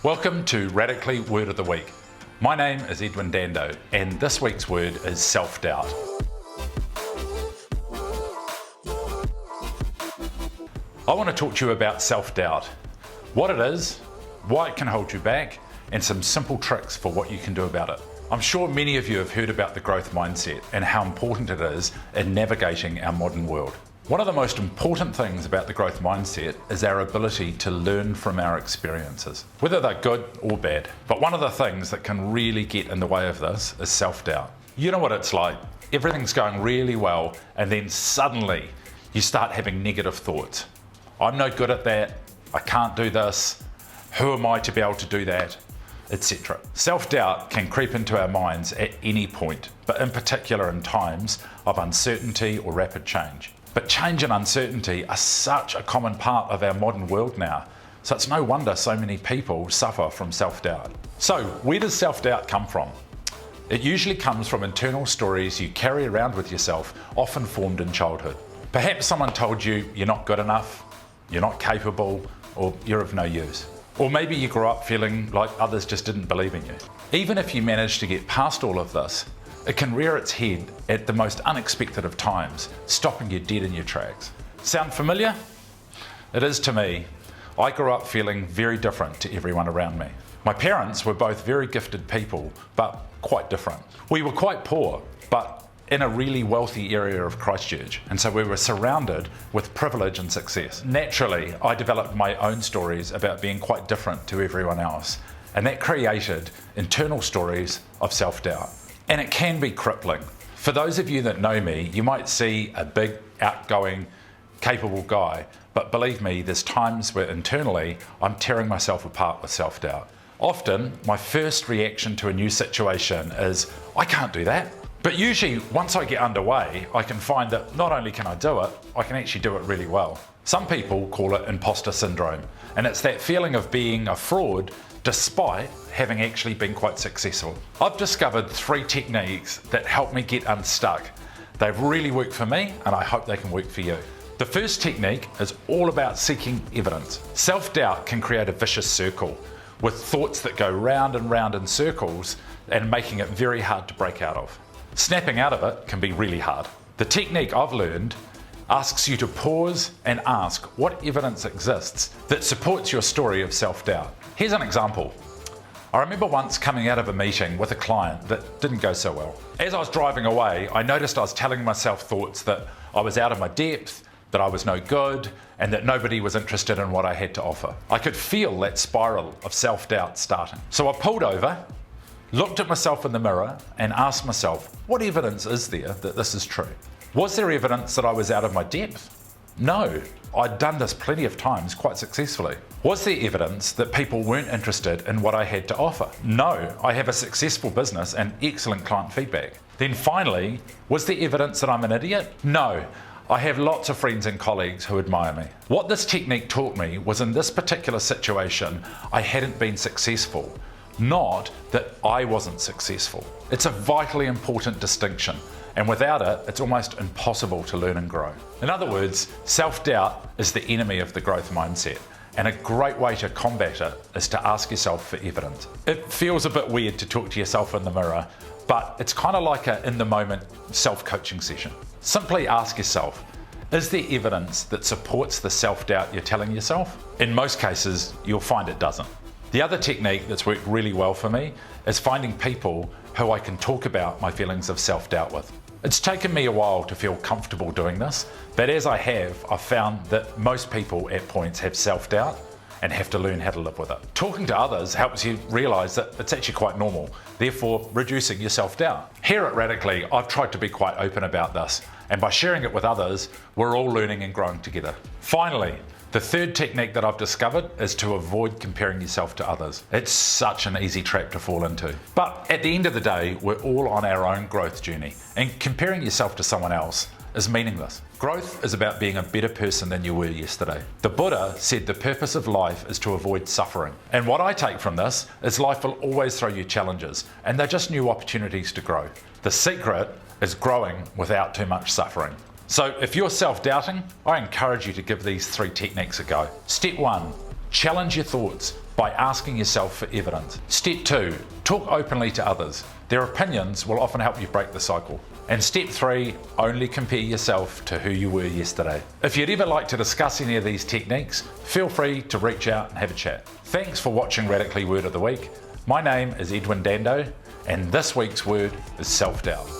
Welcome to Radically Word of the Week. My name is Edwin Dando, and this week's word is self-doubt. I want to talk to you about self-doubt, what it is, why it can hold you back, and some simple tricks for what you can do about it. I'm sure many of you have heard about the growth mindset and how important it is in navigating our modern world. One of the most important things about the growth mindset is our ability to learn from our experiences, whether they're good or bad. But one of the things that can really get in the way of this is self-doubt. You know what it's like. Everything's going really well, and then suddenly you start having negative thoughts. I'm no good at that. I can't do this. Who am I to be able to do that? Etc. Self-doubt can creep into our minds at any point, but in particular in times of uncertainty or rapid change. But change and uncertainty are such a common part of our modern world now, so it's no wonder so many people suffer from self-doubt. So where does self-doubt come from? It usually comes from internal stories you carry around with yourself, often formed in childhood. Perhaps someone told you you're not good enough, you're not capable, or you're of no use. Or maybe you grew up feeling like others just didn't believe in you. Even if you manage to get past all of this, it can rear its head at the most unexpected of times, stopping you dead in your tracks. Sound familiar? It is to me. I grew up feeling very different to everyone around me. My parents were both very gifted people, but quite different. We were quite poor, but in a really wealthy area of Christchurch, and so we were surrounded with privilege and success. Naturally, I developed my own stories about being quite different to everyone else, and that created internal stories of self-doubt. And it can be crippling. For those of you that know me, you might see a big, outgoing, capable guy, but believe me, there's times where internally I'm tearing myself apart with self-doubt. Often, my first reaction to a new situation is, I can't do that. But usually, once I get underway, I can find that not only can I do it, I can actually do it really well. Some people call it imposter syndrome, and it's that feeling of being a fraud despite having actually been quite successful. I've discovered 3 techniques that help me get unstuck. They've really worked for me, and I hope they can work for you. The first technique is all about seeking evidence. Self-doubt can create a vicious circle with thoughts that go round and round in circles and making it very hard to break out of. Snapping out of it can be really hard. The technique I've learned asks you to pause and ask what evidence exists that supports your story of self-doubt. Here's an example. I remember once coming out of a meeting with a client that didn't go so well. As I was driving away, I noticed I was telling myself thoughts that I was out of my depth, that I was no good, and that nobody was interested in what I had to offer. I could feel that spiral of self-doubt starting. So I pulled over, looked at myself in the mirror, and asked myself, what evidence is there that this is true? Was there evidence that I was out of my depth? No, I'd done this plenty of times quite successfully. Was there evidence that people weren't interested in what I had to offer? No, I have a successful business and excellent client feedback. Then finally, was there evidence that I'm an idiot? No, I have lots of friends and colleagues who admire me. What this technique taught me was in this particular situation, I hadn't been successful, not that I wasn't successful. It's a vitally important distinction. And without it, it's almost impossible to learn and grow. In other words, self-doubt is the enemy of the growth mindset. And a great way to combat it is to ask yourself for evidence. It feels a bit weird to talk to yourself in the mirror, but it's kind of like an in-the-moment self-coaching session. Simply ask yourself, is there evidence that supports the self-doubt you're telling yourself? In most cases, you'll find it doesn't. The other technique that's worked really well for me is finding people who I can talk about my feelings of self-doubt with. It's taken me a while to feel comfortable doing this, but as I have, I've found that most people at points have self-doubt and have to learn how to live with it. Talking to others helps you realise that it's actually quite normal, therefore reducing your self-doubt. Here at Radically, I've tried to be quite open about this, and by sharing it with others, we're all learning and growing together. Finally, the third technique that I've discovered is to avoid comparing yourself to others. It's such an easy trap to fall into. But at the end of the day, we're all on our own growth journey, and comparing yourself to someone else is meaningless. Growth is about being a better person than you were yesterday. The Buddha said the purpose of life is to avoid suffering. And what I take from this is life will always throw you challenges, and they're just new opportunities to grow. The secret is growing without too much suffering. So if you're self-doubting, I encourage you to give these 3 techniques a go. Step 1, Challenge your thoughts by asking yourself for evidence. Step 2, talk openly to others. Their opinions will often help you break the cycle. And step 3, only compare yourself to who you were yesterday. If you'd ever like to discuss any of these techniques, feel free to reach out and have a chat. Thanks for watching Radically Word of the Week. My name is Edwin Dando, and this week's word is self-doubt.